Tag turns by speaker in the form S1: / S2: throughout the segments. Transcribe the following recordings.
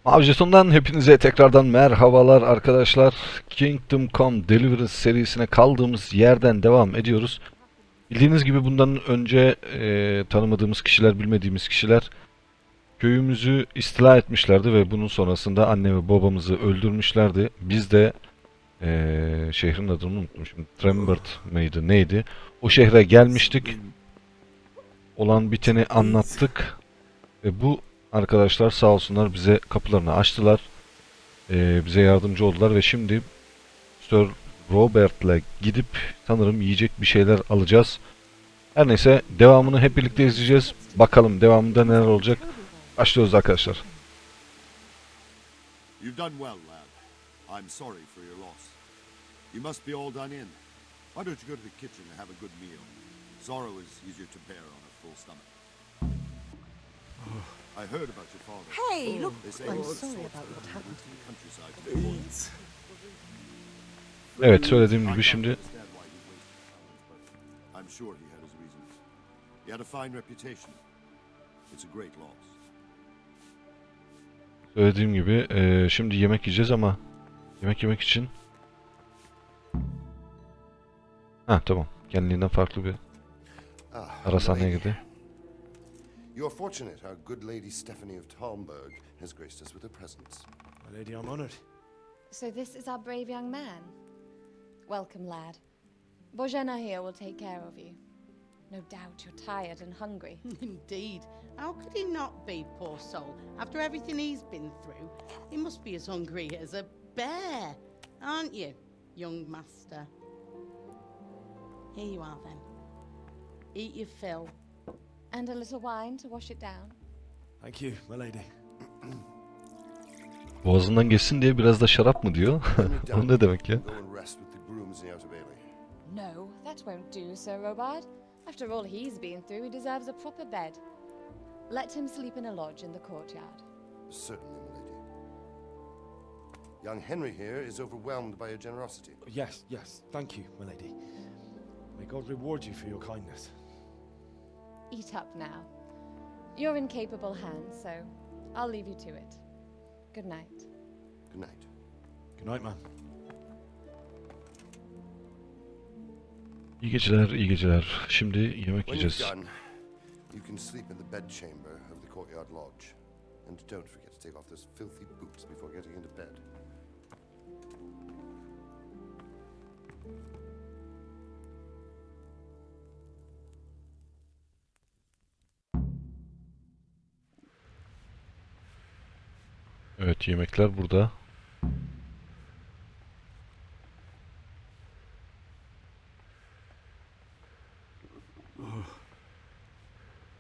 S1: Avjeton'dan hepinize tekrardan merhabalar arkadaşlar. Come Deliverance serisine kaldığımız yerden devam ediyoruz. Bildiğiniz gibi bundan önce tanımadığımız kişiler, bilmediğimiz kişiler köyümüzü istila etmişlerdi ve bunun sonrasında anne ve babamızı öldürmüşlerdi. Biz de şehrin adını unuttum şimdi. Trembert mıydı neydi? O şehre gelmiştik. Olan biteni anlattık. Ve bu arkadaşlar sağ olsunlar bize kapılarını açtılar. Bize yardımcı oldular ve şimdi Sir Robert'le gidip sanırım yiyecek bir şeyler alacağız. Her neyse devamını hep birlikte izleyeceğiz. Bakalım devamında neler olacak. Başlıyoruz arkadaşlar.
S2: You've done well, lad. I'm sorry for your loss. You must be all done in. Why don't you go to the kitchen and have a good meal? Sorrow is easier to bear on a full stomach. I heard about your father.
S3: Hey, look!
S2: They say
S3: I'm
S2: all
S3: sorry
S2: sorts
S3: about
S2: of
S3: what happened to
S2: the
S3: you.
S2: countryside to the morning.
S1: Evet, söylediğim
S2: I
S1: gibi
S2: can't
S1: şimdi
S2: understand why he wasted time, but I'm sure he had his reasons. He had a fine reputation. It's a great loss.
S1: söylediğim gibi şimdi yemek yiyeceğiz ama yemek yemek için tamam. Kendiliğinden farklı bir arasaneye girdi.
S4: You're fortunate our good lady Stephanie of Talmberg has graced us with her presence.
S5: My lady, I'm honored.
S3: So this is our brave young man. Welcome, lad. Bojana here will take care of you. No doubt you're tired and hungry.
S6: Indeed. How could he not be, poor soul? After everything he's been through, he must be as hungry as a bear, aren't you, young master? Here you are, then. Eat your fill.
S3: And a little wine to wash it down.
S5: Thank you, my lady.
S1: Boğazından geçsin diye biraz da şarap mı diyor? O ne demek ya?
S4: Go and rest with the grooms in the outer bailey.
S3: No, that won't do, Sir Robard. After all he's been through, he deserves a proper bed. Let him sleep in a lodge in the courtyard.
S4: Certainly, my lady. Young Henry here is overwhelmed by your generosity.
S5: Yes, yes, thank you, my lady. May God reward you for your kindness.
S3: Eat up now. You're in capable hands, so I'll leave you to it. Good night.
S4: Good night.
S5: Good night, man.
S1: İyi geceler, iyi geceler. Şimdi yemek
S4: When you've
S1: yiyeceğiz.
S4: done, you can sleep in the bedchamber of the courtyard lodge. And don't forget to take off those filthy boots before getting into bed.
S1: Evet, yemekler burada.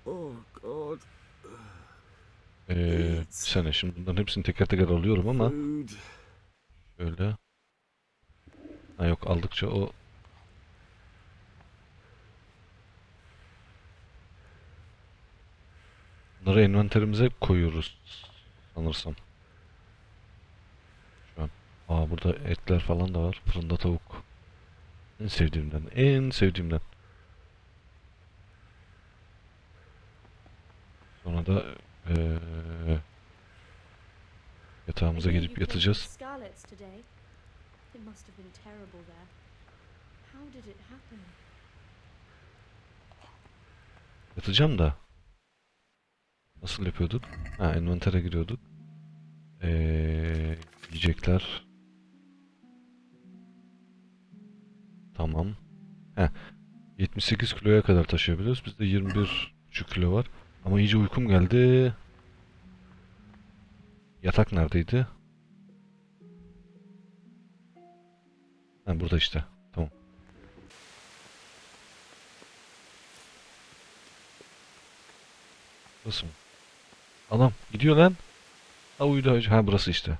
S5: Oh, God.
S1: Bir saniye, şimdi bunların hepsini teker teker alıyorum ama
S5: Food.
S1: şöyle. Yok, aldıkça o bunları envanterimize koyuyoruz sanırsam. Şu an. Burada etler falan da var. Fırında tavuk. En sevdiğimden, en sevdiğimden. Sonra da yatağımıza gidip yatacağız. Yatacağım da. Nasıl yapıyorduk? Envantere giriyorduk. Yiyecekler. Tamam. 78 kiloya kadar taşıyabiliyoruz. Bizde 21,5 kilo var. Ama iyice uykum geldi. Yatak neredeydi? Burada işte. Tamam. Burası mı? Anam gidiyor lan. Uyudu. Burası işte.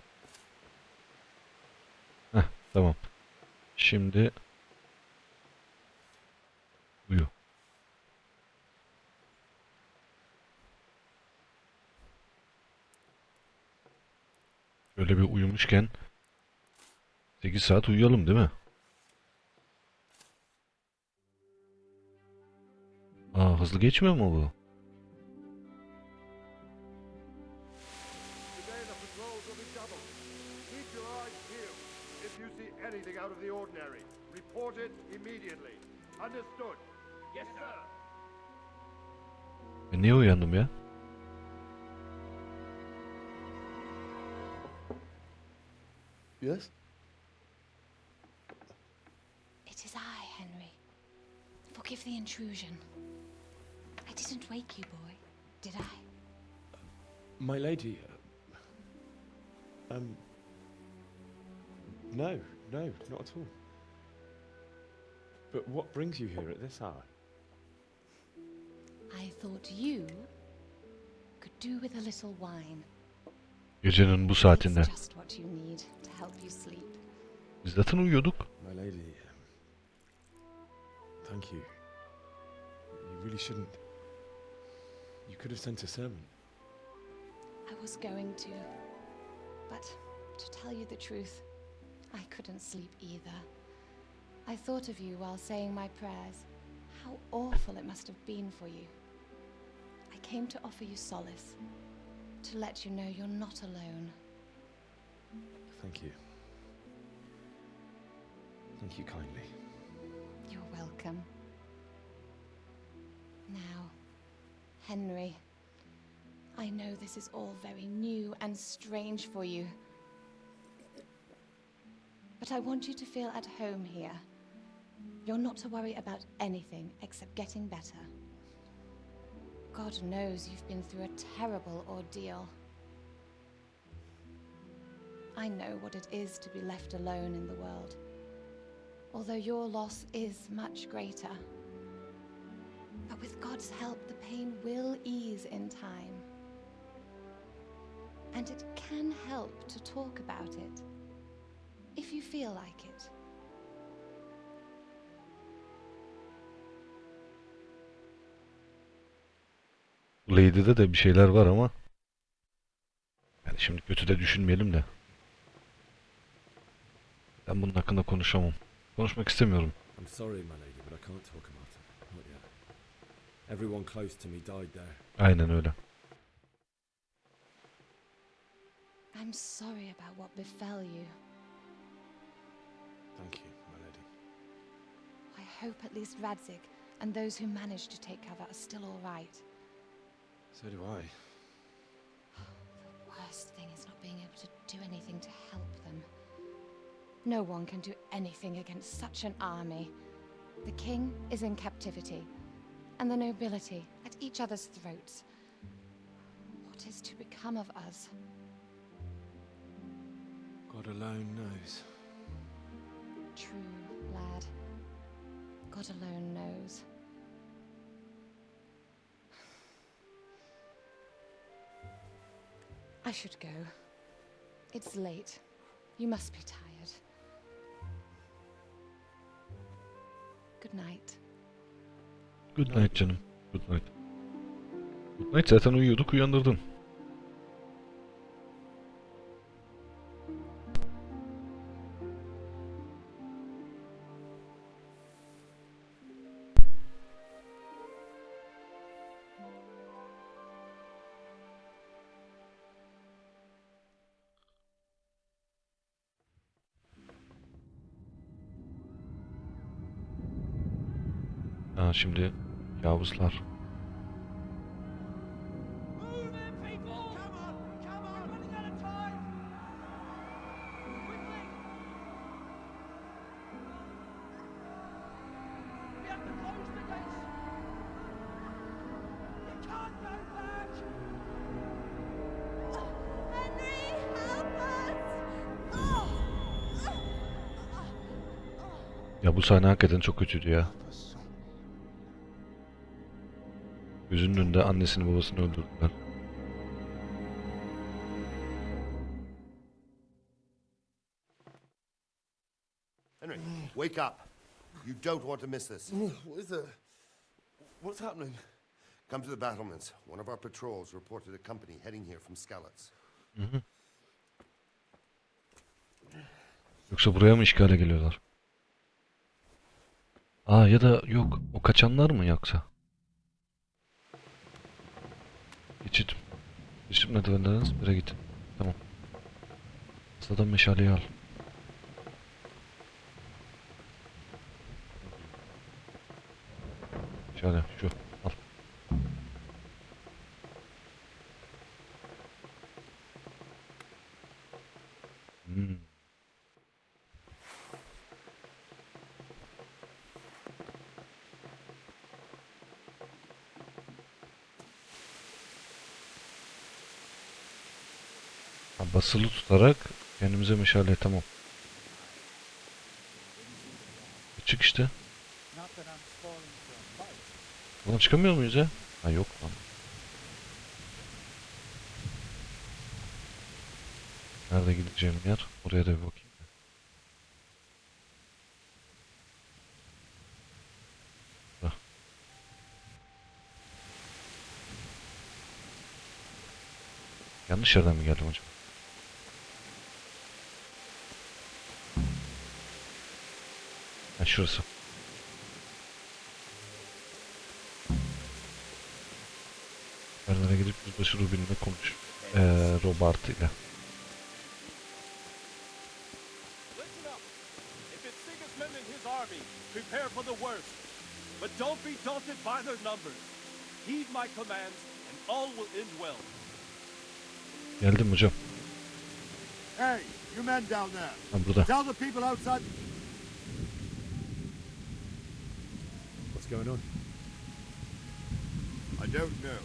S1: Tamam. Şimdi uyu. Şöyle bir uyumuşken 8 saat uyuyalım değil mi? Hızlı geçmiyor mu bu?
S2: Today the patrol report it immediately. Understood? Yes, sir.
S1: Niye uyandım ya?
S5: Yes?
S3: It is I, Henry. Forgive the intrusion. I didn't wake you, boy, did I?
S5: My lady, no, not at all. But what brings you here at this hour?
S3: I thought you could do with a little wine.
S1: Gecenin bu saatinde.
S3: It's just what you need to help you sleep.
S1: Biz zaten uyuyorduk.
S5: My lady, thank you. You really shouldn't. You could have sent a servant.
S3: I was going to, but to tell you the truth, I couldn't sleep either. I thought of you while saying my prayers. How awful it must have been for you. I came to offer you solace, to let you know you're not alone.
S5: Thank you. Thank you kindly.
S3: You're welcome. Now, Henry, I know this is all very new and strange for you, but I want you to feel at home here. You're not to worry about anything except getting better. God knows you've been through a terrible ordeal. I know what it is to be left alone in the world, although your loss is much greater. But with God's help, the pain will ease in time. And it can help to talk about it, if you feel like it.
S1: Lady'de de bir şeyler var ama yani şimdi kötü de düşünmeyelim de. Ben bunun hakkında konuşamam. Konuşmak istemiyorum.
S5: I'm sorry, my lady, but I can't talk about it. Not yet. Everyone close to me died there.
S1: Aynen öyle.
S3: I'm sorry about what befell you.
S5: Thank you, my lady.
S3: I hope at least Radzig and those who managed to take cover are still all right.
S5: So do I.
S3: The worst thing is not being able to do anything to help them. No one can do anything against such an army. The king is in captivity, and the nobility at each other's throats. What is to become of us?
S5: God alone knows.
S3: True, lad. God alone knows. I should go. It's late. You must be tired. Good night.
S1: Good night canım. Good night. Good night, zaten uyuyorduk, uyandırdın. Ha, şimdi Yavuzlar. Ya bu sahne hakikaten çok kötüydü ya. Gözünün önünde annesini babasını öldürdüler.
S4: Henry, wake up. You don't want to miss this.
S7: What is it? What's happening?
S4: Come to the battlements. One of our patrols reported a company heading here from Skalitz.
S1: Yoksa buraya mı işgale geliyorlar? Aa, ya da yok. O kaçanlar mı yoksa? Geçit. Geçit merdivenleriniz. Bire git. Tamam. Sıradan meşaleyi al. Şöyle şu. Al. Hmm. Ha, basılı tutarak kendimize meşale, tamam. Çık işte. Buradan çıkamıyor muyuz ya? Ha yok lan. Nerede gideceğim yer? Oraya da bir bakayım. Hah. Yanlış yerden mi geldim acaba? Ha şurası. Nereye gidip yüzbaşı Rubin'le konuş. Robert ile.
S8: Listen up. If it's Sigismund and his army, prepare for the worst. But don't be daunted by their numbers. Heed my commands, and all will end well.
S1: Geldim hocam.
S2: Hey, you men down there.
S1: Ha burada.
S2: Tell the people outside.
S5: What's going on?
S2: I don't know.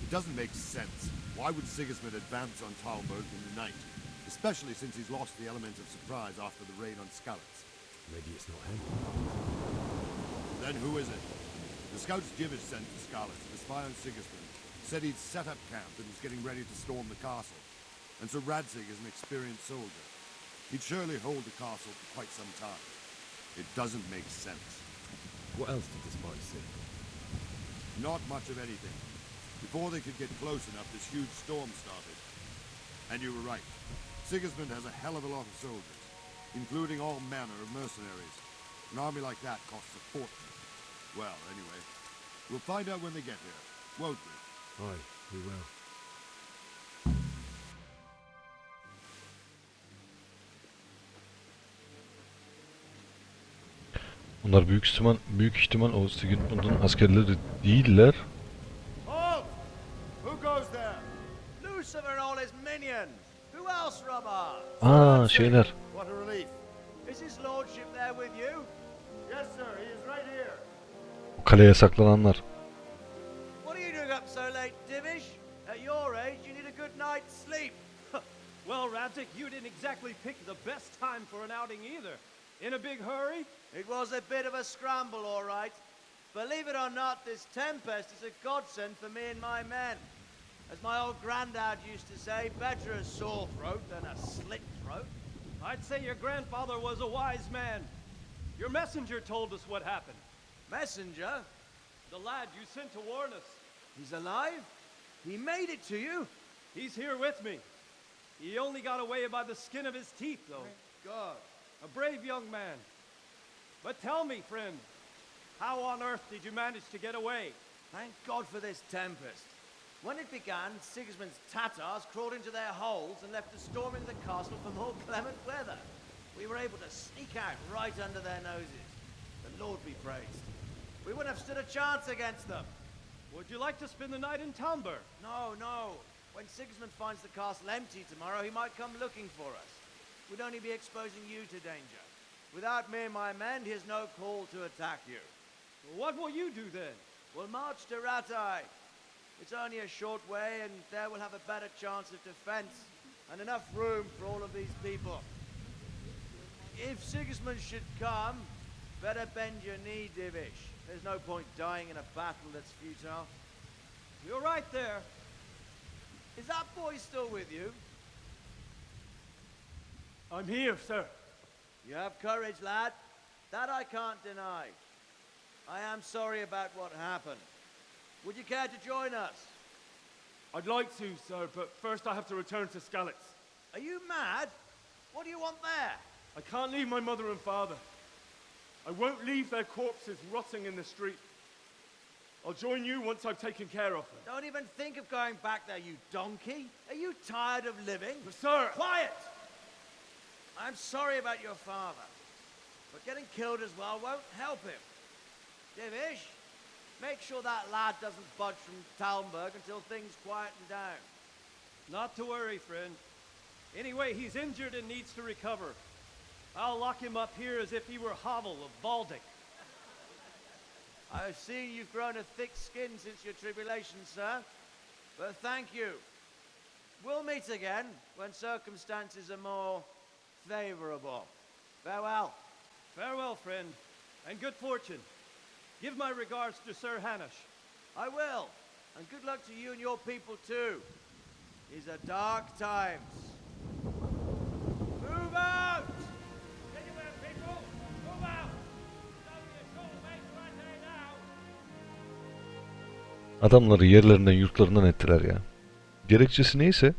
S2: It doesn't make sense. Why would Sigismund advance on Talberg in the night? Especially since he's lost the element of surprise after the raid on Skalitz.
S5: Maybe it's not him.
S2: Then who is it? The scouts Jivish sent to Skalitz to spy on Sigismund said he'd set up camp and was getting ready to storm the castle. And so Radzig is an experienced soldier. He'd surely hold the castle for quite some time. It doesn't make sense.
S5: What else did the spies see?
S2: Not much of anything. Before they could get close enough, this huge storm started. And you were right. Sigismund has a hell of a lot of soldiers, including all manner of mercenaries. An army like that costs a fortune. Well, anyway, we'll find out when they get here, won't we?
S5: Aye, we will.
S1: Bunlar büyük ihtimal o Sigurd'un askerleri değiller.
S2: Halt! Who goes there?
S8: Lucifer and all his minions. Who else, Robert?
S1: Aa şeyler.
S2: What a relief.
S8: Is his lordship there with you?
S2: Yes, sir, he is right here.
S1: Bu kaleye saklananlar.
S8: What are you doing up so late, Divish? At your age, you need a good night's sleep. Well, Radzik, you didn't exactly pick the best time for an outing either. In a big hurry? It was a bit of a scramble, all right. Believe it or not, this tempest is a godsend for me and my men. As my old granddad used to say, better a sore throat than a slit throat. I'd say your grandfather was a wise man. Your messenger told us what happened. Messenger? The lad you sent to warn us. He's alive? He made it to you? He's here with me. He only got away by the skin of his teeth, though. Thank God. A brave young man. But tell me, friend, how on earth did you manage to get away? Thank God for this tempest. When it began, Sigismund's Tatars crawled into their holes and left us storming the castle for more clement weather. We were able to sneak out right under their noses. The Lord be praised. We wouldn't have stood a chance against them. Would you like to spend the night in Talberg? No, no. When Sigismund finds the castle empty tomorrow, he might come looking for us. We'd only be exposing you to danger. Without me and my men, he has no call to attack you. What will you do then? We'll march to Ratai. It's only a short way, and there we'll have a better chance of defense and enough room for all of these people. If Sigismund should come, better bend your knee, Divish. There's no point dying in a battle that's futile. You're right there. Is that boy still with you? I'm here, sir. You have courage, lad. That I can't deny. I am sorry about what happened. Would you care to join us?
S9: I'd like to, sir, but first I have to return to Skalitz.
S8: Are you mad? What do you want there?
S9: I can't leave my mother and father. I won't leave their corpses rotting in the street. I'll join you once I've taken care of them.
S8: Don't even think of going back there, you donkey. Are you tired of living?
S9: But sir!
S8: Quiet! I'm sorry about your father, but getting killed as well won't help him. Divish, Make sure that lad doesn't budge from Talmberg until things quieten down. Not to worry, friend. Anyway, he's injured and needs to recover. I'll lock him up here as if he were Havel of Baldic. I've seen you've grown a thick skin since your tribulation, sir. But thank you. We'll meet again when circumstances are more favorable. Farewell. Farewell, friend, and good fortune. Give my regards to Sir Hanush. I will, and good luck to you and your people too. These are dark times. Move out! Anywhere, people! Move out! Don't be a short mate right there now!
S1: Adamları yerlerinden yurtlarından ettiler ya. Gerekçesi neyse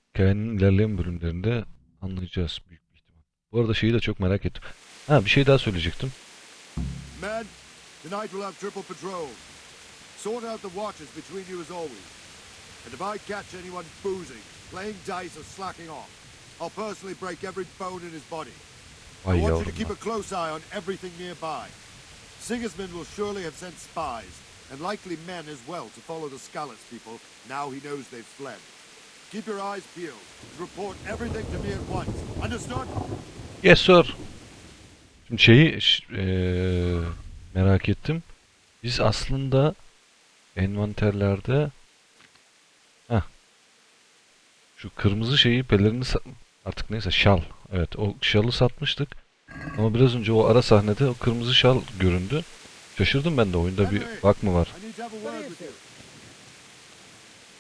S1: hikayenin ilerleyen bölümlerinde anlayacağız büyük bir ihtimal. Bu arada şeyi de çok merak ettim. Ha, bir şey daha söyleyecektim.
S2: Men, tonight we'll have triple patrol. Sort out the watches between you as always. And if I catch anyone boozing, playing dice or slacking off, I'll personally break every bone in his body.
S1: Ay
S2: I want you
S1: yavrum
S2: to keep
S1: ya.
S2: a close eye on everything nearby. Sigismund will surely have sent spies, and likely men as well, to follow the Skalitz people now he knows they've fled. Keep your eyes peeled. Report everything to me at once. Understood?
S1: Yes sir. Şimdi şeyi merak ettim. Biz aslında envanterlerde şu kırmızı şeyi pelerini artık neyse şal. Evet, o şalı satmıştık. Ama biraz önce o ara sahnede o kırmızı şal göründü. Şaşırdım ben de, oyunda bir bug mı var?
S2: I need to have a word with you.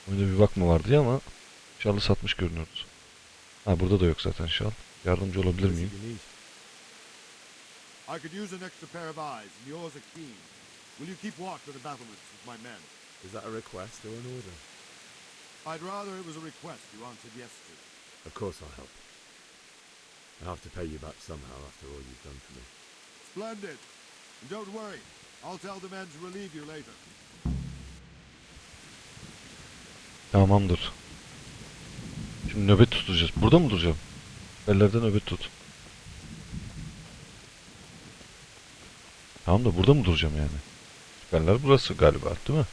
S1: Oyunda bir bug mı var diye, ama şalı satmış görünüyoruz. Ha, burada da yok zaten şal. Yardımcı olabilir
S5: What is
S1: miyim?
S5: it you need?
S2: I could use an extra pair of eyes, and yours are keen. Will you keep watch of the battlements with my men?
S5: Is that a request or an order?
S2: I'd rather it was a request you answered yes to.
S5: Of course I'll help. I have to pay you back somehow after all you've done for me.
S2: Splendid. And don't worry, I'll tell the men to relieve you later.
S1: Tamamdır. Şimdi nöbet tutacağız. Burada mı duracağım? Ellerden nöbet tut. Tamam da burada mı duracağım yani? Siperler burası galiba, değil mi?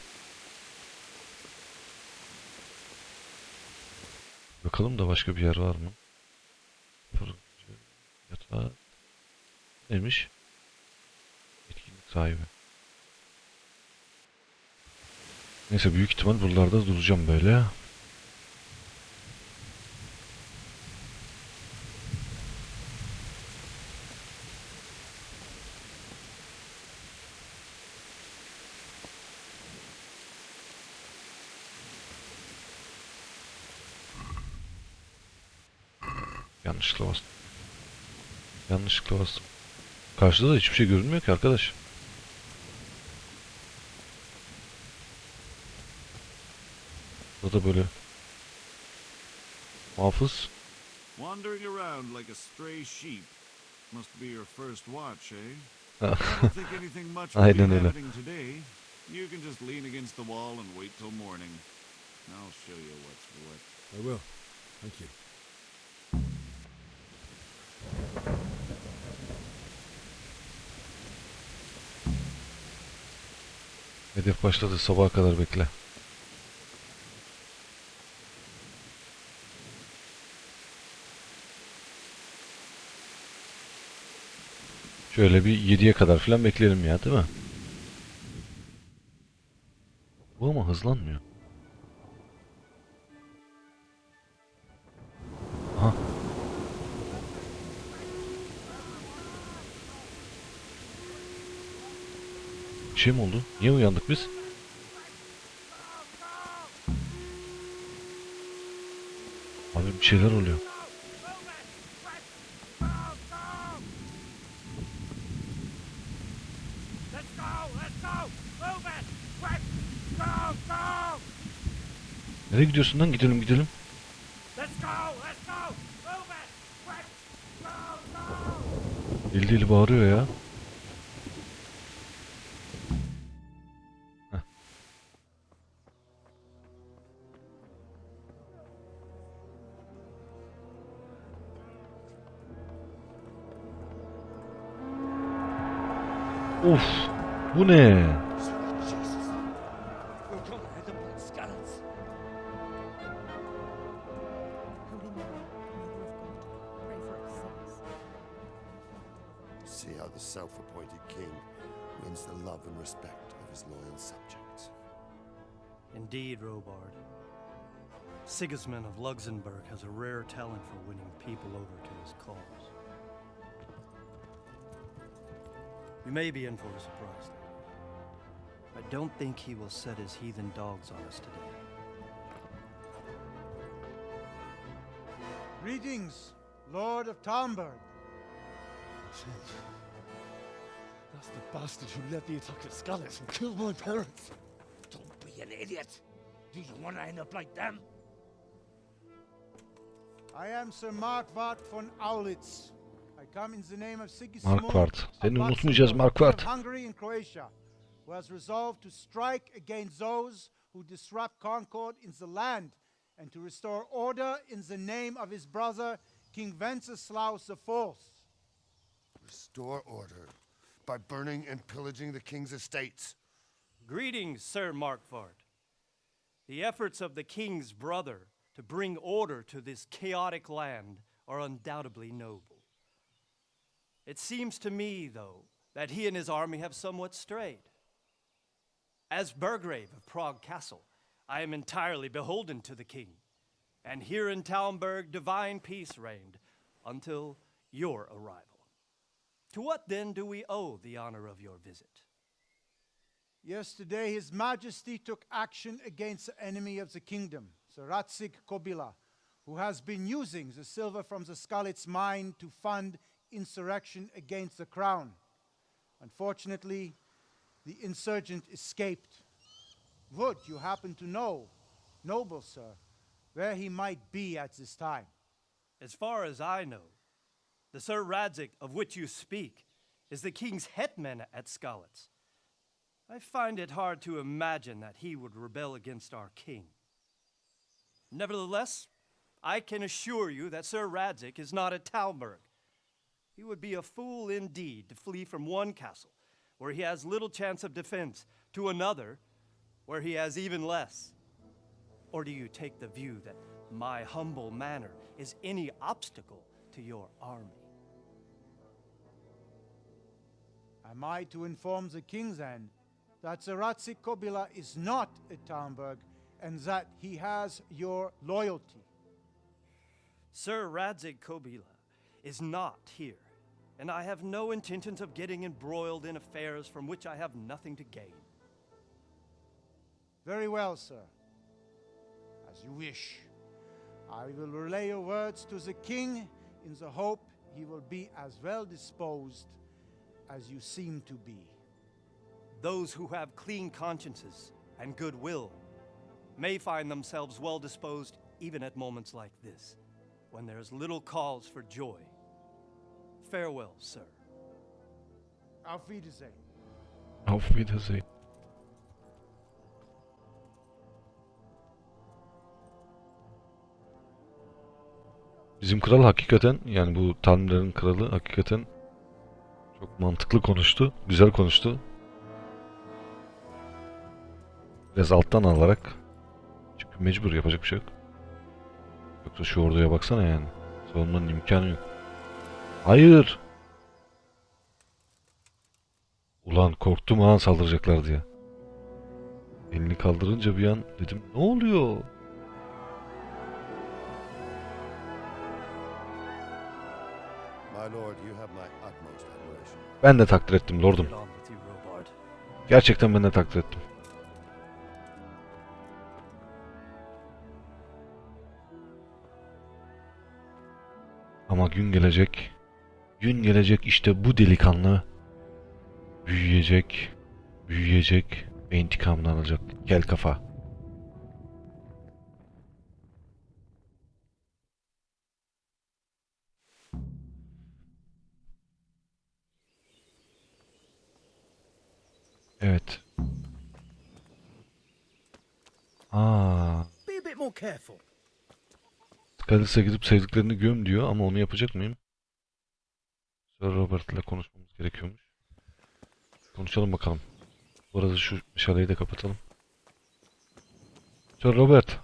S1: Bakalım da başka bir yer var mı? Yatağı. Neymiş? Etkinlik sahibi. Neyse, büyük ihtimal buralarda duracağım böyle. Yanlışlıkla bastım. Yanlışlıkla bastım. Karşıda da hiçbir şey görünmüyor ki arkadaş. Burada böyle muhafız.
S10: Wandering around like a stray sheep. Must be your first watch, eh? I don't think anything much will
S1: Aynen
S10: be
S1: öyle.
S10: happening today. You can just lean against the wall and wait till morning. I'll show you what's what.
S5: I will. Thank you.
S1: Hedef başladı, sabaha kadar bekle. Şöyle bir 7'ye kadar falan bekleyelim ya, değil mi? Bu ama hızlanmıyor. Aha. Bir şey mi oldu? Niye uyandık biz? Abi bir şeyler oluyor. Nereye gidiyorsun lan? Gidelim gidelim. Deli deli bağırıyor ya. Heh. Of. Bu ne?
S4: See how the self-appointed king wins the love and respect of his loyal subjects.
S8: Indeed, Robard. Sigismund of Luxembourg has a rare talent for winning people over to his cause. You may be in for a surprise, though. I don't think he will set his heathen dogs on us today.
S11: Greetings, Lord of Talmberg.
S9: That's the bastard who led the attack at Scarlet and killed my parents.
S12: Don't be an idiot. Do you want to end up like them?
S11: I am Sir Markwart von Aulitz. I come in the name of Sigismund
S1: Markwart. Seni
S11: of
S1: unutmayacağız
S11: Luxembourg,
S1: Markwart.
S11: of Hungary and Croatia, who has resolved to strike against those who disrupt concord in the land and to restore order in the name of his brother, King Wenceslaus IV.
S4: Restore order by burning and pillaging the king's estates.
S8: Greetings, Sir Markwart. The efforts of the king's brother to bring order to this chaotic land are undoubtedly noble. It seems to me, though, that he and his army have somewhat strayed. As Burgrave of Prague Castle, I am entirely beholden to the king, and here in Talmberg divine peace reigned until your arrival. To what then do we owe the honor of your visit?
S11: Yesterday, His Majesty took action against the enemy of the kingdom, Sir Radzig Kobyla, who has been using the silver from the Skalitz mine to fund insurrection against the crown. Unfortunately, the insurgent escaped. Would you happen to know, noble sir, where he might be at this time?
S8: As far as I know, the Sir Radzig of which you speak is the king's hetman at Skalitz. I find it hard to imagine that he would rebel against our king. Nevertheless, I can assure you that Sir Radzig is not at Talmberg. He would be a fool indeed to flee from one castle, where he has little chance of defense, to another, where he has even less. Or do you take the view that my humble manner is any obstacle to your army?
S11: Am I to inform the king then that Sir Radzig Kobyla is not at Talmberg and that he has your loyalty?
S8: Sir Radzig Kobyla is not here, and I have no intentions of getting embroiled in affairs from which I have nothing to gain.
S11: Very well, sir. As you wish. I will relay your words to the king in the hope he will be as well disposed as you seem to be.
S8: Those who have clean consciences and goodwill may find themselves well disposed even at moments like this, when there is little cause for joy. Farewell, sir.
S11: Auf Wiedersehen.
S1: Auf Wiedersehen. Bizim kral hakikaten, yani bu tanrıların kralı hakikaten çok mantıklı konuştu, güzel konuştu. Biraz alttan alarak, çünkü mecbur, yapacak bir şey yok. Yoksa şu orduya baksana yani, savunmanın imkanı yok. Hayır! Ulan korktum ha, saldıracaklar diye. Elini kaldırınca bir an dedim, ne oluyor? Ben de takdir ettim lordum. Gerçekten ben de takdir ettim. Ama gün gelecek. Gün gelecek, işte bu delikanlı büyüyecek, büyüyecek ve intikamını alacak. Gel kafa. Evet.
S12: Be a bit more careful.
S1: Skalit'e gidip sevdiklerini göm diyor ama onu yapacak mıyım? Sir Robert ile konuşmamız gerekiyormuş. Konuşalım bakalım. Bu arada şu meşaleyi de kapatalım. Sir Robert.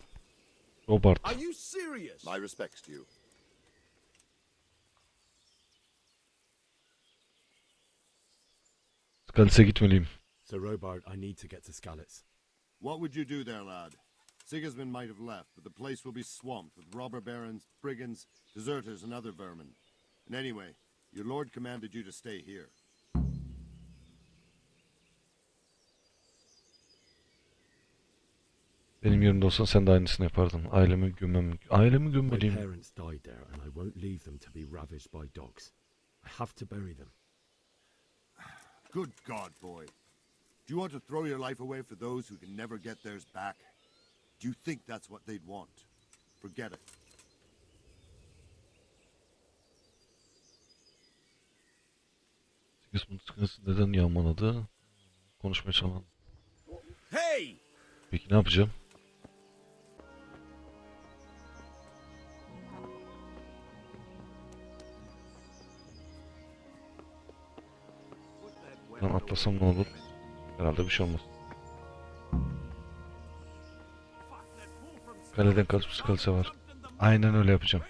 S7: Are you serious?
S4: My respects to you.
S1: Skalit'e gitmeliyim.
S5: Sir Robert, I need to get to Skalitz.
S2: What would you do there, lad? Sigismund might have left, but the place will be swamped with robber barons, brigands, deserters, and other vermin. And anyway, your lord commanded you to stay here.
S1: Benim yerimde olsan sen de aynısını yapardın. Ailemi
S5: My
S1: gömmeliyim.
S5: parents died there, and I won't leave them to be ravaged by dogs. I have to bury them.
S2: Good God, boy. Do you want to throw your life away for those who can never get theirs back? Do you think that's what they'd want? Forget it.
S1: Sigismund sıkıntısı neden yağmaladı? Konuşmaya çalışalım.
S7: Hey!
S1: Peki ne yapacağım? Ben atlasam ne olur? Herhalde bir şey olmaz. Kaleden kaçmış kalse var. Aynen öyle yapacağım.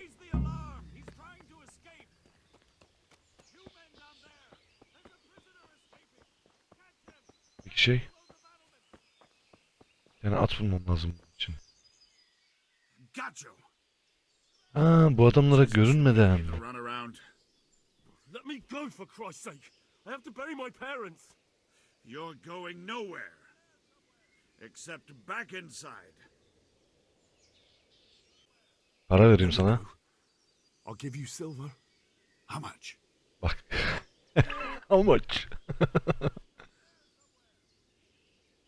S1: Peki şey. Yani at bulmam lazım bunun için. Ha, bu adamlara görünmeden.
S9: Let me go, for Christ's sake. I have to bury my parents.
S10: You're going nowhere. Except back inside.
S1: Para vereyim sana.
S9: I'll give you silver.
S10: How much?
S1: Bak. How much?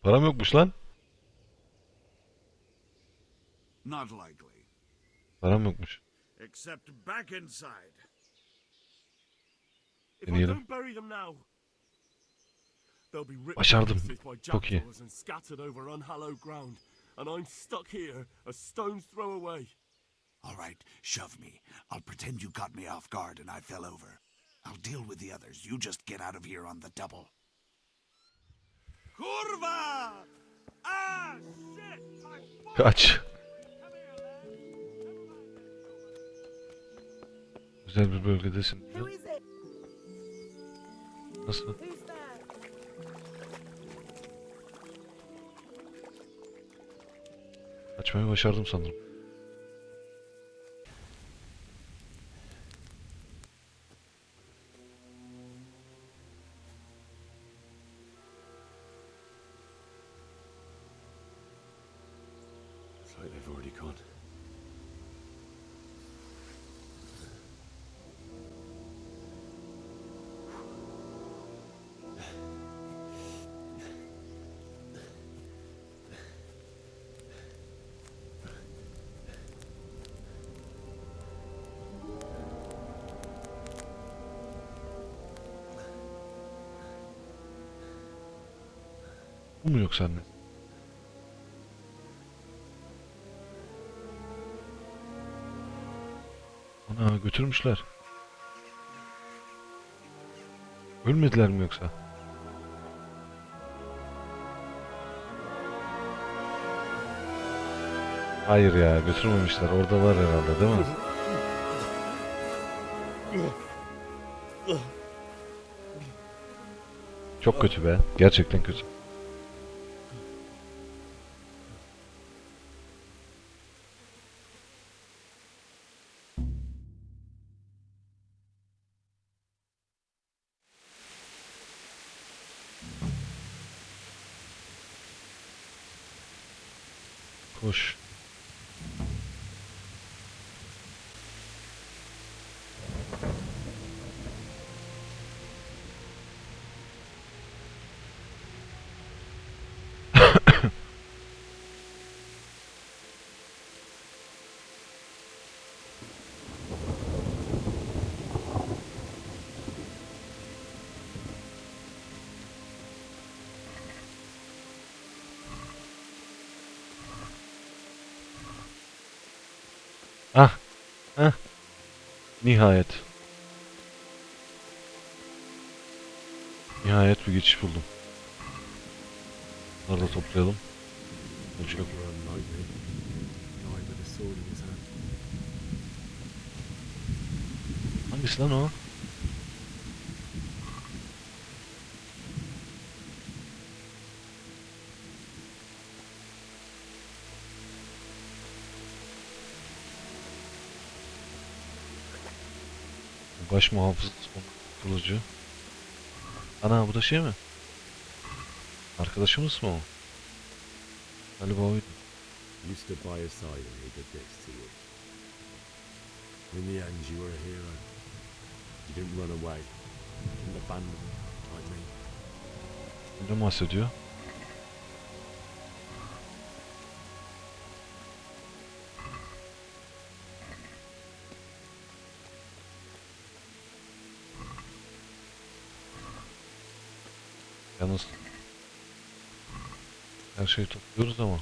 S1: Param yokmuş lan.
S10: Not likely.
S9: Param yokmuş.
S10: Except back inside.
S9: If I don't bury them now, they'll be ripped
S1: Başardım.
S9: to pieces by
S1: Çok iyi.
S9: jackdaws and scattered over unhallowed ground, and I'm stuck here a stone's throw away.
S12: All right, shove me. I'll pretend you caught me off guard and I fell over. I'll deal with the others. You just get out of here on the double.
S10: Kurva!
S9: Ah, shit!
S1: Kaç. Güzel bir bölgedesin. Nasıl? Açmayı başardım sanırım.
S5: It's like they've already gone.
S1: Bu mu yoksa anne? Ana götürmüşler. Ölmediler mi yoksa? Hayır ya, götürmemişler. Orada var herhalde, değil mi? Çok kötü be. Gerçekten kötü. Koş. Ah. Ah. Nihayet. Nihayet bir geçiş buldum. Bunları da toplayalım. Hiç yok. Hangisi lan o? Baş muhafız kılıcı. Ana bu da şey mi? Arkadaşımız mı o? Galiba oydu.
S5: You stood by his side and he did this to you. In the end, you were a hero. You didn't run away. You didn't abandon him like me.
S1: Ne bahsediyor? Yalnız her şeyi topluyoruz ama.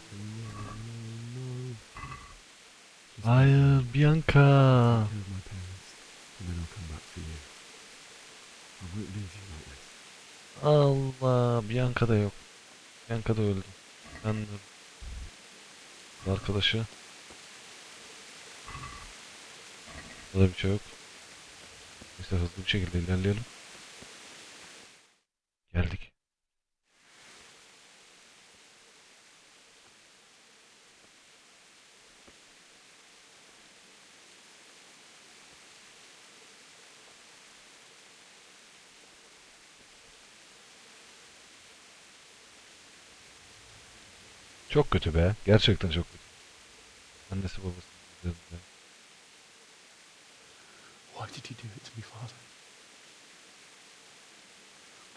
S1: Hayır, Bianca. Allah, Bianca da yok. Bianca da öldü. Ben de arkadaşı. Burada bir şey yok. Neyse hızlı bir şekilde ilerleyelim. Geldik. Çok kötü be. Gerçekten çok kötü. Annesi babası üzerinde.
S13: Why did you do it to me, Father?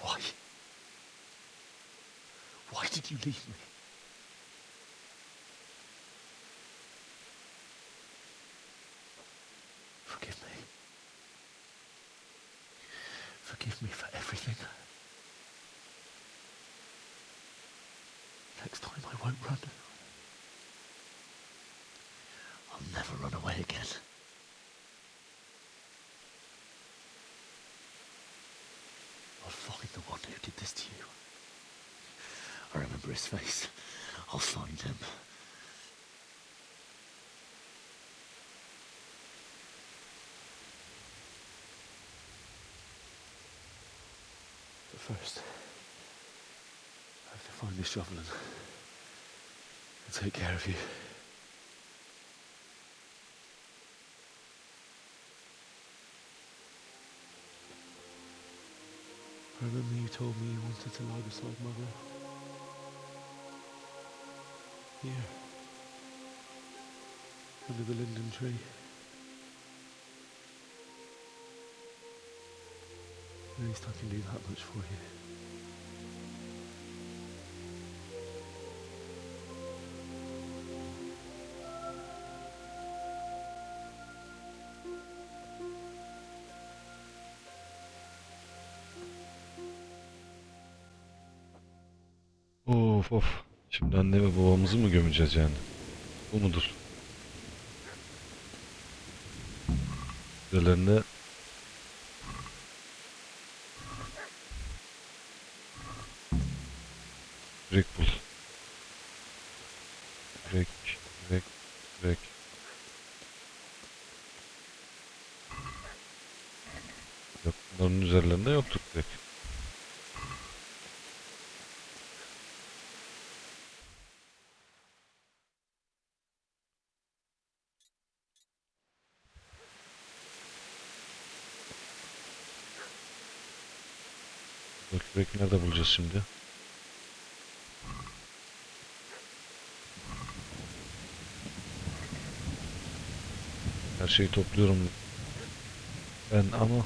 S13: Why? Why did you leave me? Forgive me. Forgive me for everything. Next time I won't run. I'll never run away again. I'll find the one who did this to you. I remember his face. I'll find him. But first, I have to find this shovel and take care of you. I remember you told me you wanted to lie beside Mother. Here. Under the linden tree. At least I can do that much for you.
S1: Of of. Şimdi anne ve babamızı mı gömeceğiz yani? Bu mudur? Üzerlerinde Break bul. Break. Yok, bunların üzerlerinde yoktur break. Break nerede bulacağız şimdi? Her şeyi topluyorum ben ama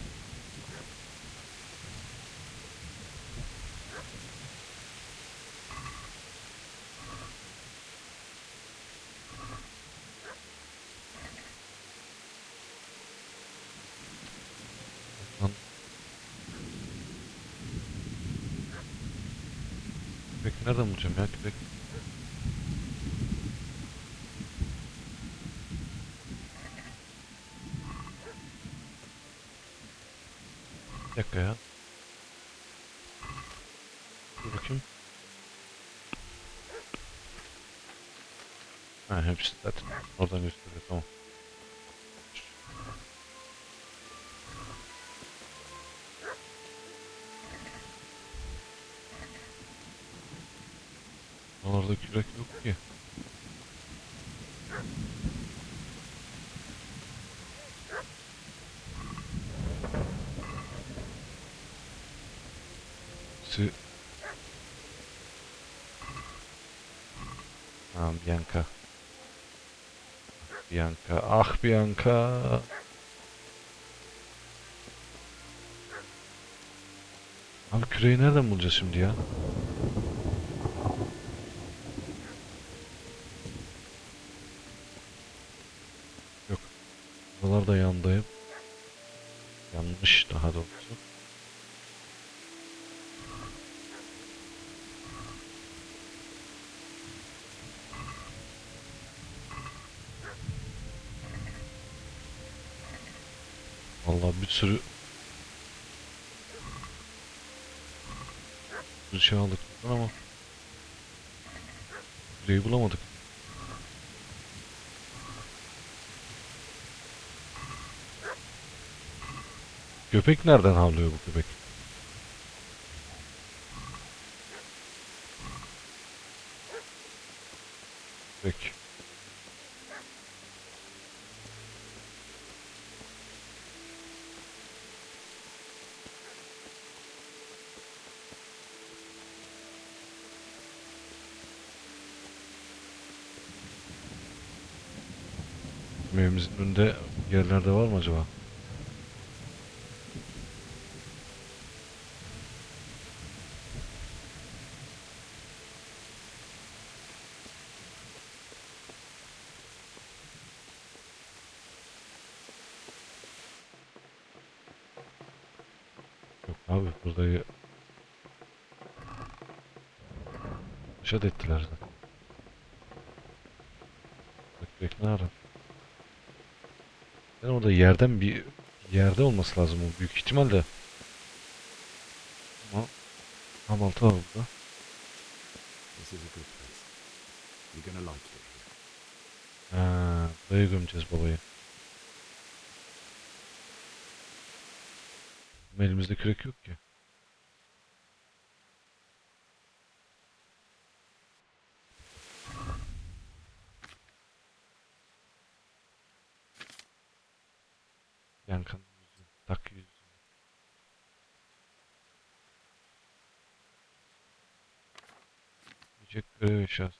S1: köpek nereden bulacağım ya köpek? Bir dakika ya. Dur bakayım. Ha, hepsi zaten oradan gösteriyor, tamam. Oralarda kürek yok ki. Tamam, Bianca. Bianca, ah Bianca. Abi küreği nereden bulacağız şimdi ya? Yok. Buralar da yandayım. Yanlış daha doğrusu. Vallahi bir sürü şey aldık ama küreği bulamadık. Köpek nereden havlıyor bu köpek? Köpek. Evimizin önünde yerlerde var mı acaba? Yok abi, burayı şad ettiler zaten. Bak ne ara? Yani orada yerden bir yerde olması lazım o büyük ihtimalle. Ama tam altı var burada.
S5: This is a good place. You're gonna like it here.
S1: Ha, buraya gömeceğiz babayı. Ama elimizde kürek yok ki. Yankın yüzü, tak yüzü. Yiyecek görev eşyası.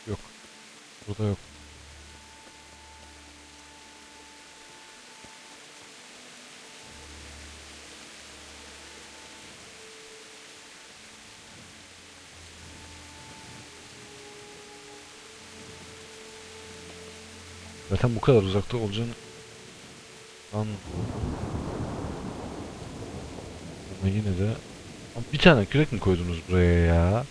S1: Yok. Burada yok. Zaten bu kadar uzakta olacağını ama yine de bir tane kürek mi koydunuz buraya ya?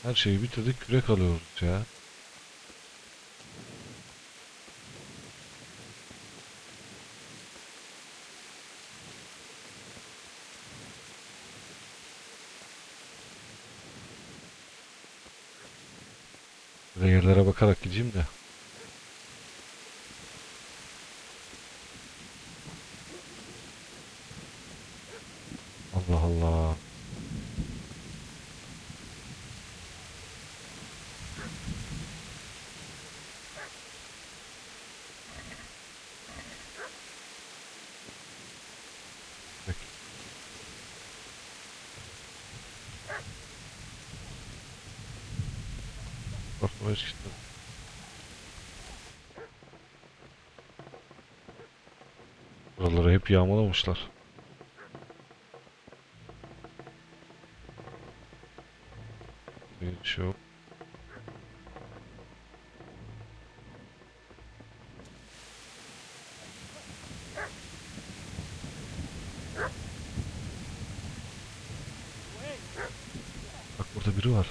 S1: Her şeyi bitirdik, kürek alıyoruz ya. Böyle yerlere bakarak gideyim de. Allah Allah. Peki. Bakma hiç gitmedim. Buraları hep yağmalamışlar. Bir şey yok. Bak burada biri var.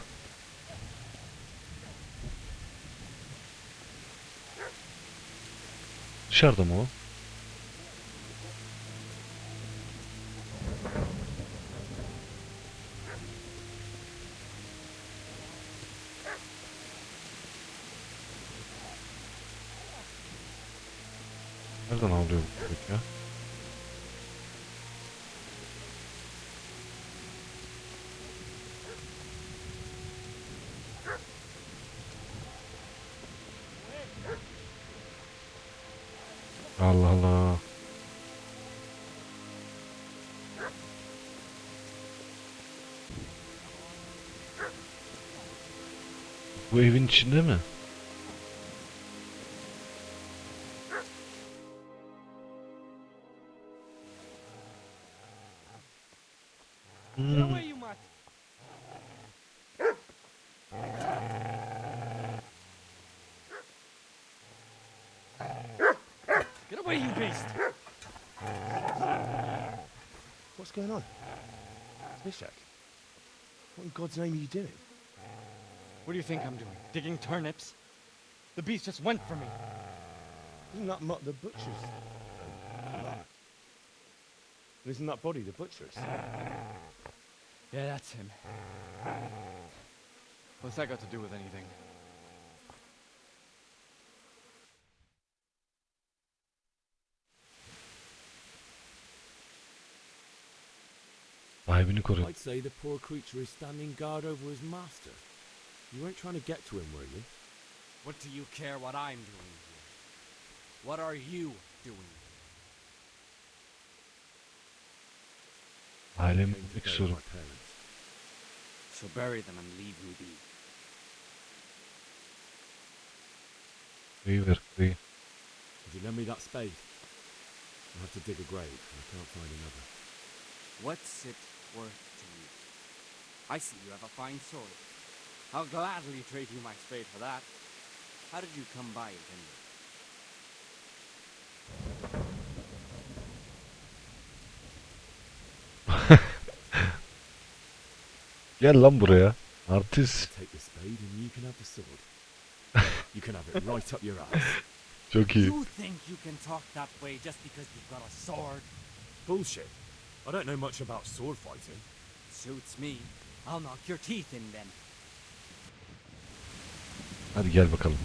S1: Dışarıda mı o? Nereden avlıyor bu köpek ya? Allah Allah. Bu evin içinde mi?
S8: Get away, you mutt! Get away, you beast!
S13: What's going on? Mishak, what in God's name are you doing?
S8: What do you think I'm doing? Digging turnips? The beast just went for me.
S13: Isn't that Mutt the butcher's? Isn't that body the butcher's?
S8: Yeah, that's him. What's that got to do with anything?
S1: Sahibini koruyor.
S5: I'd say the poor creature is standing guard over his master. You weren't trying to get to him, were you?
S8: What do you care what I'm doing here? What are you doing?
S1: Ailemi
S5: Came to
S1: tek
S5: bury
S1: sorum.
S5: my parents.
S8: So bury them and leave me be.
S1: Kıyı ver kıyı.
S5: Could you lend me that spade? I'll have to dig a grave. I can't find another.
S8: What's it worth to you? I see you have a fine sword. I'll gladly trade you my spade for that. How did you come by it anyway?
S1: Gel lan buraya. Artist.
S5: Take the spade and you can have the sword. You can have it right up your ass.
S1: Çok iyi.
S8: You think you can talk that way just because you've got a sword?
S5: Bullshit. I don't know much about sword fighting.
S8: Suits me. I'll knock your teeth in then.
S1: Hadi gel bakalım.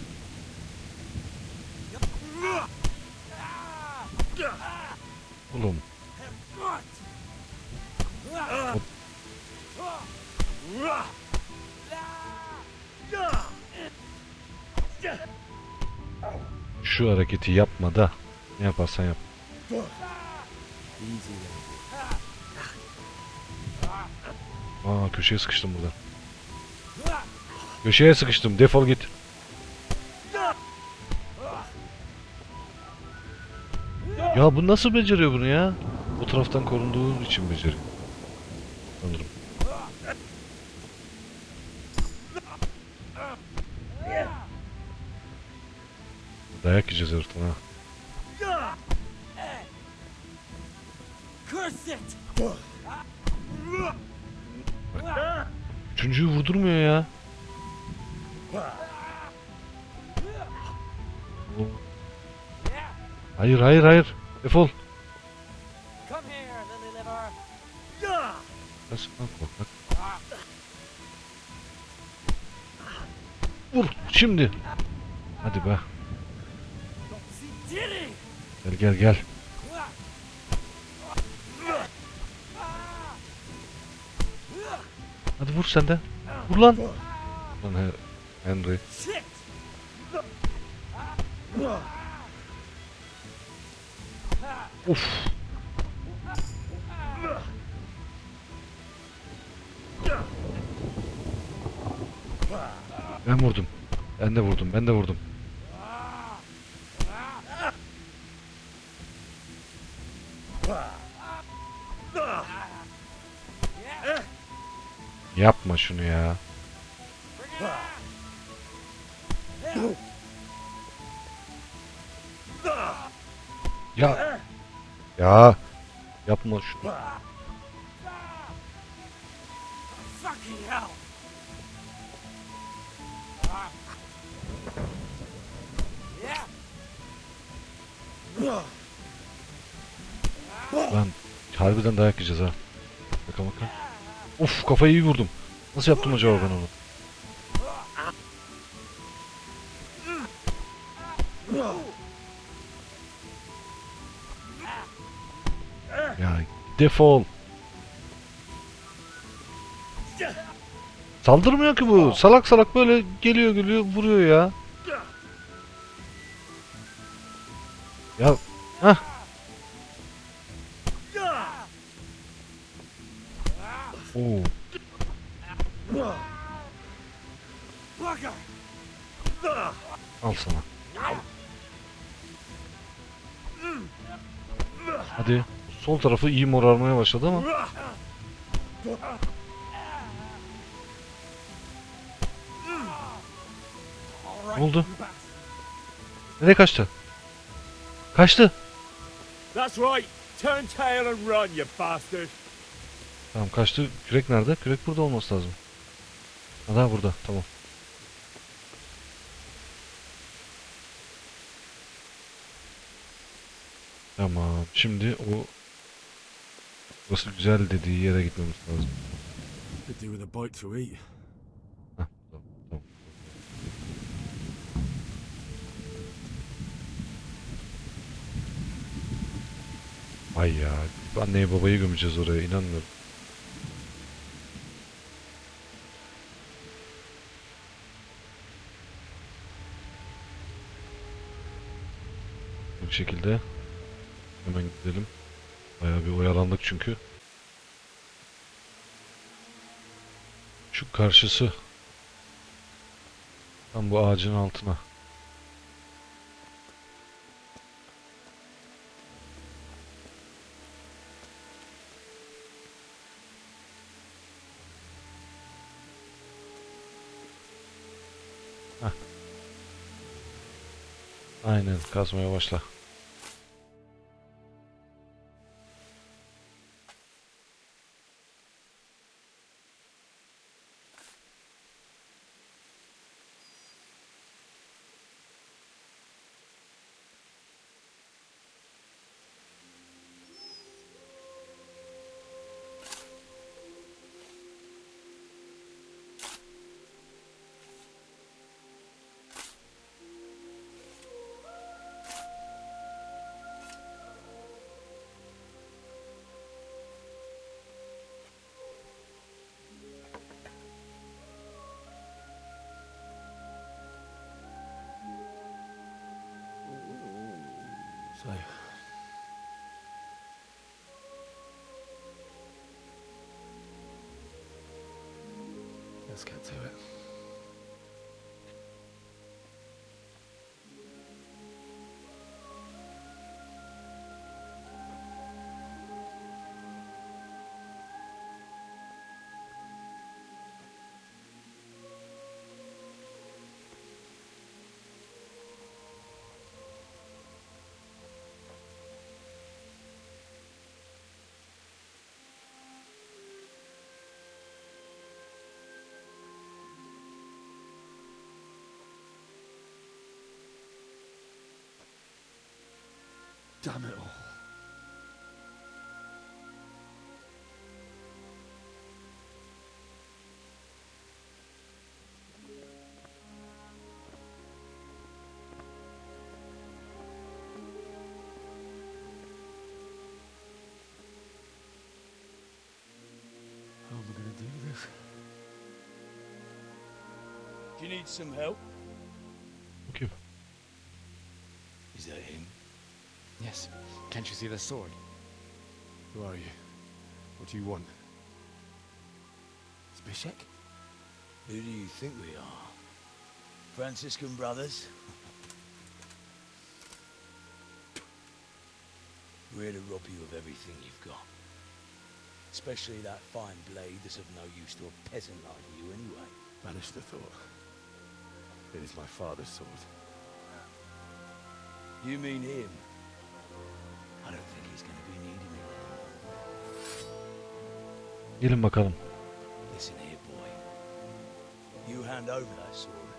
S1: Oğlum. Şu hareketi yapma da. Ne yaparsan yap. Aa, köşeye sıkıştım burada. Köşeye sıkıştım. Defol git. Ya bu nasıl beceriyor bunu ya? O taraftan korunduğu için beceriyor. Sanırım. Dayak yiyeceğiz heriften ha. Bak. Üçüncüyü vurdurmuyor ya. Hayır hayır hayır. Defol. Nasıl lan korkak? Vur şimdi. Hadi be. Gel gel gel. Hadi vur sen de. Vur lan. Lan Henry. Uf. Ben vurdum. Ben de vurdum. Ben de vurdum. Yapma şunu ya. Ya. Ya. Yapma şunu. Lan harbiden dayak yiyeceğiz ha. Baka baka. Of, kafayı iyi vurdum. Nasıl yaptım acaba ben onu? Ya defol. Saldırmıyor ki bu. Salak salak böyle geliyor vuruyor ya. Ya hah. Oo. Al sana. Hadi. Sol tarafı iyi morarmaya başladı ama. Ne oldu? Nereye kaçtı? Kaçtı.
S9: That's right. Turn tail and run, you bastard.
S1: Tamam, kaçtı. Kürek nerede? Kürek burada olması lazım. Ha, daha burada. Tamam. Tamam. Şimdi o burası güzel dediği yere gitmemiz lazım.
S5: Could do with a bite to eat.
S1: Heh, tamam, tamam. Ay ya. Anneyi babayı gömeceğiz oraya. İnanmıyorum. Bu şekilde hemen gidelim. Bayağı bir oyalandık çünkü. Şu karşısı. Tam bu ağacın altına. Heh. Aynen, kazmaya başla.
S13: So, let's get to it. Damn it all. How am I going to do this?
S7: Do you need some help?
S1: Okay.
S7: Is that him?
S13: Yes. Can't you see the sword? Who are you? What do you want? Zbyszek?
S7: Who do you think we are? Franciscan brothers? We're here to rob you of everything you've got. Especially that fine blade that's of no use to a peasant like you anyway.
S13: Banish the thought. It is my father's sword.
S7: You mean him? I don't think he's going to be needing it anymore.
S1: Gelin bakalım.
S7: Listen here, boy. You hand over that sword,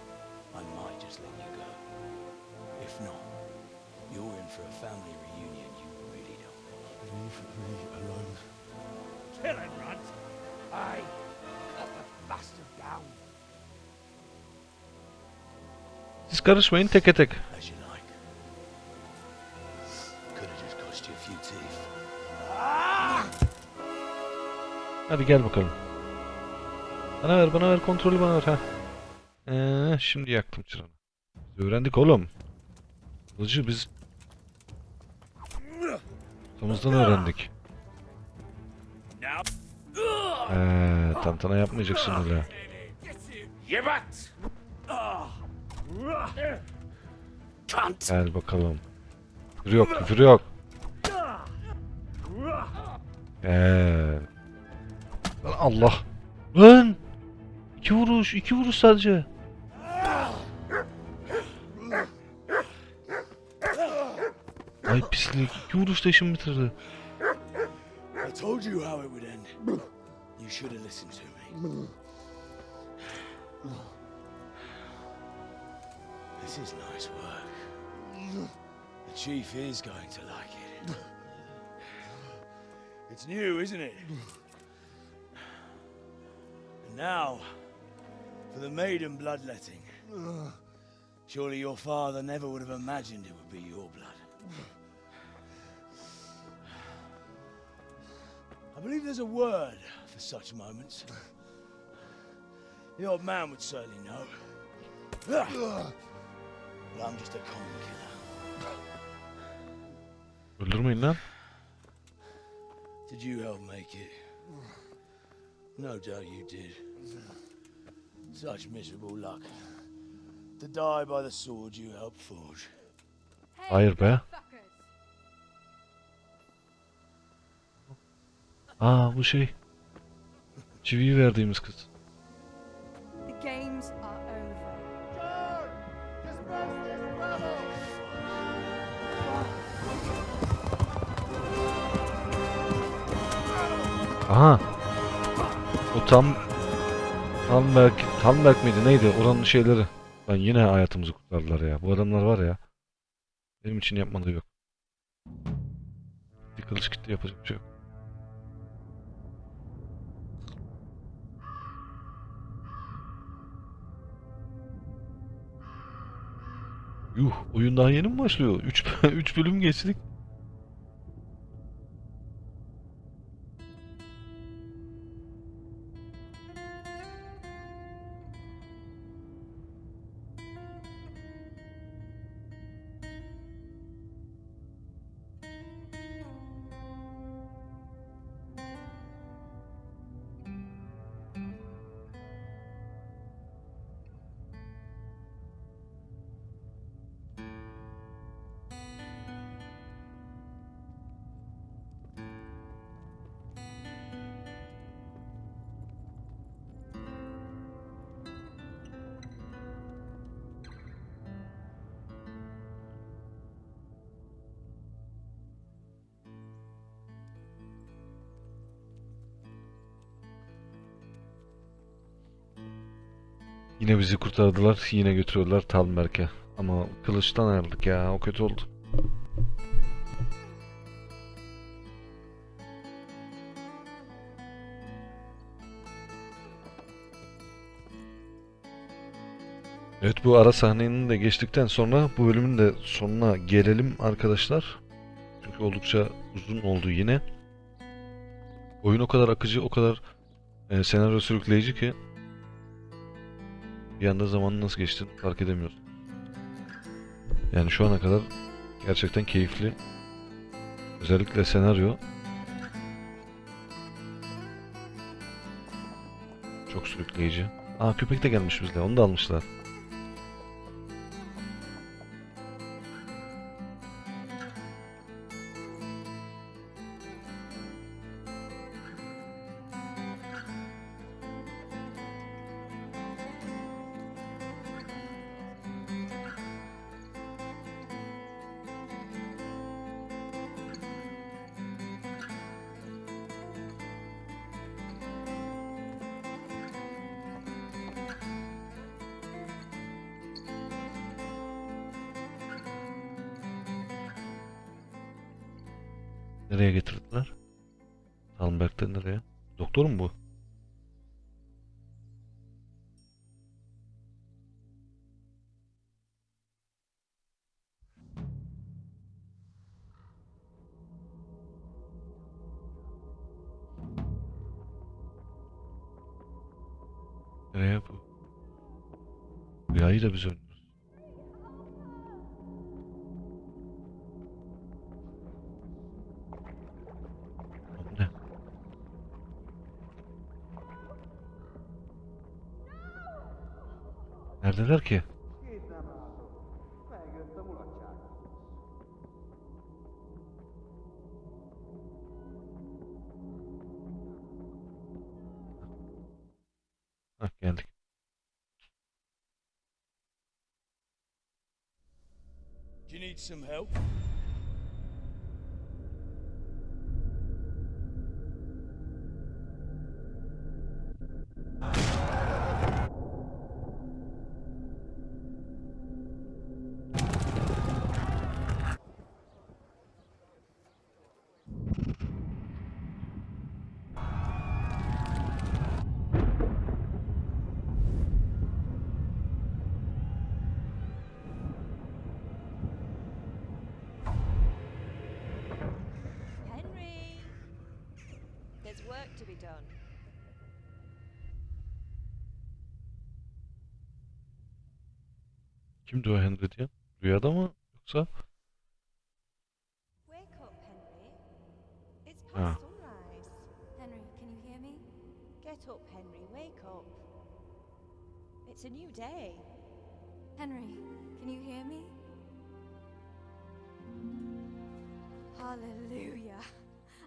S7: I might just let you go. If not, You're in for a family reunion, you really don't.
S5: Leave me alone.
S9: Kill him, Runt! Aye, cut the bastard down.
S1: Siz karışmayın teke tek.
S7: As you like. Could have just cost you a few teeth.
S1: Hadi gel bakalım. Bana ver kontrolü bana ver ha. Şimdi yaktım çırağını. Biz öğrendik oğlum. Kılıcı biz Tamızdan öğrendik. Tantana yapmayacaksın öyle. Gel bakalım. Küfür yok. Allah. Lan! İki vuruş sadece. Ay pislik, 2 vuruşta işimi bitirdi.
S7: I told you how it would end. You should have listened to me. This is nice work. The chief is going to like it. It's new, isn't it? And now, for the maiden bloodletting. Surely your father never would have imagined it would be your blood. I believe there's a word for such moments. The old man would certainly know. But I'm just a common killer.
S1: Öldürmeyin lan.
S7: Did you help make it? No doubt you did. Such miserable luck. To die by the sword you helped forge.
S1: Hayır be. Bu şey. Çiviyi verdiğimiz kız.
S14: The games are over.
S1: Aha. O Talberg miydi neydi oranın şeyleri. Lan yine hayatımızı kurtardılar ya. Bu adamlar var ya. Benim için yapmadığı yok. Bir kılıç gitti yapacak bir şey yok. Yuh, oyun daha yeni mi başlıyor? 3 bölüm geçtik. Yine bizi kurtardılar, yine götürüyorlar Talberg'e. Ama kılıçtan ayrıldık ya, o kötü oldu. Evet, bu ara sahnenin de geçtikten sonra bu bölümün de sonuna gelelim arkadaşlar. Çünkü oldukça uzun oldu yine. Oyun o kadar akıcı, o kadar senaryo sürükleyici ki bir anda zamanın nasıl geçtiğini fark edemiyoruz. Yani şu ana kadar gerçekten keyifli. Özellikle senaryo çok sürükleyici. Köpek de gelmiş bizle, onu da almışlar. Nereye getirdiler? Talmberg'den nereye? Doktor mu bu? Nereye bu? Rüyayı da biz oynuyoruz. Bu ne? Neredeler ki? Hah, geldik.
S7: Do you need some help?
S15: Henry! There's work to be done.
S1: Kimdi o Henry diyen? Rüyada mı yoksa?
S15: Wake up, Henry. It's
S1: Ha.
S15: past sunrise.
S14: Henry, can you hear me?
S15: Get up, Henry. Wake up. It's a new day.
S14: Henry, can you hear me? Hallelujah.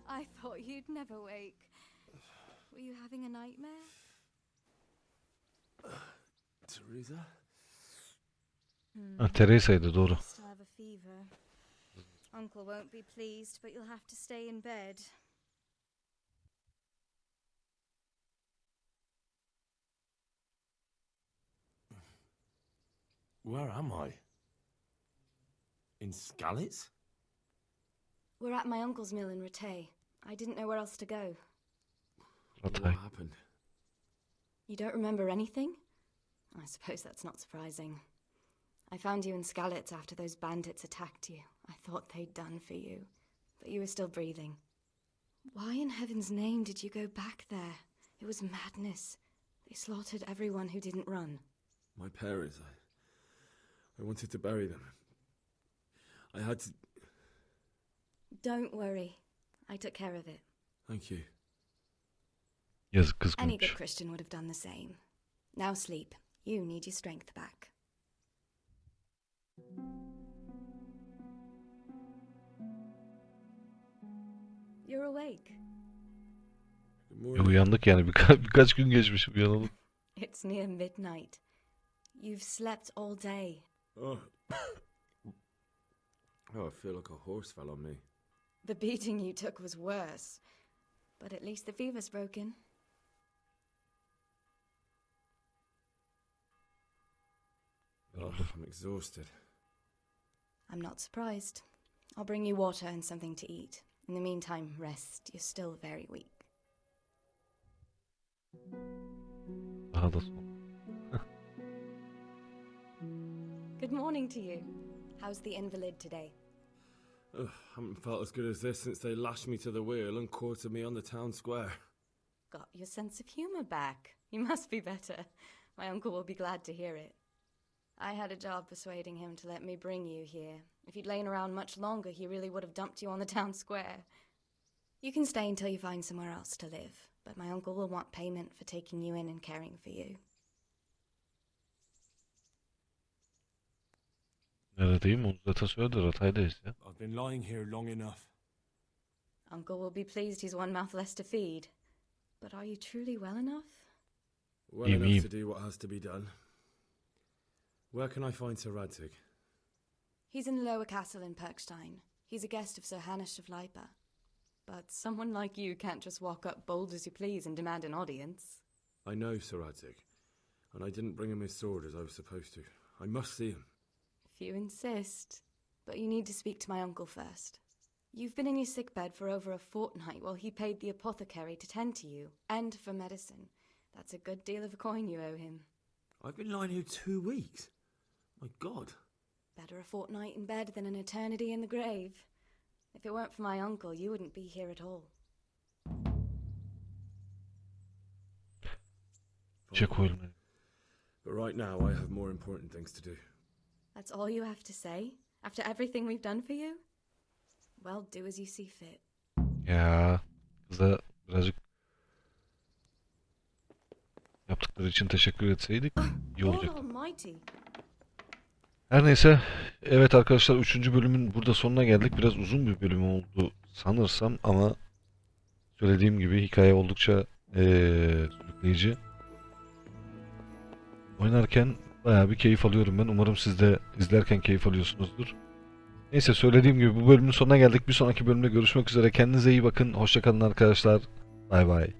S14: I thought you'd never wake. Were you having a nightmare?
S13: Teresa?
S1: Ha, Teresa'ydı doğru.
S14: Still have a fever. Uncle won't be pleased, but you'll have to stay in bed.
S5: Where am I? In Skalitz?
S14: We're at my uncle's mill in Ratay. I didn't know where else to go.
S5: What happened?
S14: You don't remember anything? I suppose that's not surprising. I found you in Skalitz after those bandits attacked you. I thought they'd done for you, but you were still breathing. Why in heaven's name did you go back there? It was madness. They slaughtered everyone who didn't run.
S13: My parents, I wanted to bury them. I had to...
S14: Don't worry. I took care of it.
S13: Thank you.
S1: Yazık
S14: Any
S1: kızgınmış.
S14: good Christian would have done the same. Now sleep. You need your strength back. You're awake.
S1: Uyandık yani birkaç gün geçmiş uyanalım.
S14: It's near midnight. You've slept all day.
S13: Oh. Oh, I feel like a horse fell on me.
S14: The beating you took was worse. But at least the fever's broken.
S13: Oh, I'm exhausted.
S14: I'm not surprised. I'll bring you water and something to eat. In the meantime, rest. You're still very weak.
S1: Daha da son.
S14: Good morning to you. How's the invalid today?
S13: Ugh, haven't felt as good as this since they lashed me to the wheel and quartered me on the town square.
S14: Got your sense of humor back. You must be better. My uncle will be glad to hear it. I had a job persuading him to let me bring you here. If you'd lain around much longer, he really would have dumped you on the town square. You can stay until you find somewhere else to live, but my uncle will want payment for taking you in and caring for you.
S1: Neredeyim onu zaten söyledi. Ratay'dayız ya.
S5: I've been lying here long enough.
S14: Uncle will be pleased he's one mouth less to feed. But are you truly well enough?
S13: Well
S1: You
S13: enough
S1: mean-
S13: to do what has to be done. Where can I find Sir Radzig?
S14: He's in the lower castle in Perkstein. He's a guest of Sir Hanush of Leipa. But someone like you can't just walk up bold as you please and demand an audience.
S13: I know Sir Radzig, and I didn't bring him his sword as I was supposed to. I must see him.
S14: If you insist. But you need to speak to my uncle first. You've been in your sickbed for over a fortnight while he paid the apothecary to tend to you, and for medicine. That's a good deal of coin you owe him.
S13: I've been lying here 2 weeks. My God.
S14: Better a fortnight in bed than an eternity in the grave. If it weren't for my uncle, you wouldn't be here at all.
S1: Çek oyunu.
S13: But right now I have more important things to do.
S14: That's all you have to say? After everything we've done for you? Well, do as you see fit.
S1: Ya kıza birazcık yaptıkları için teşekkür etseydik iyi olacak. Her neyse, evet arkadaşlar 3. bölümün burada sonuna geldik. Biraz uzun bir bölüm oldu sanırsam ama söylediğim gibi hikaye oldukça sürükleyici. Oynarken bayağı bir keyif alıyorum ben. Umarım siz de izlerken keyif alıyorsunuzdur. Neyse söylediğim gibi bu bölümün sonuna geldik. Bir sonraki bölümde görüşmek üzere. Kendinize iyi bakın. Hoşça kalın arkadaşlar. Bay bay.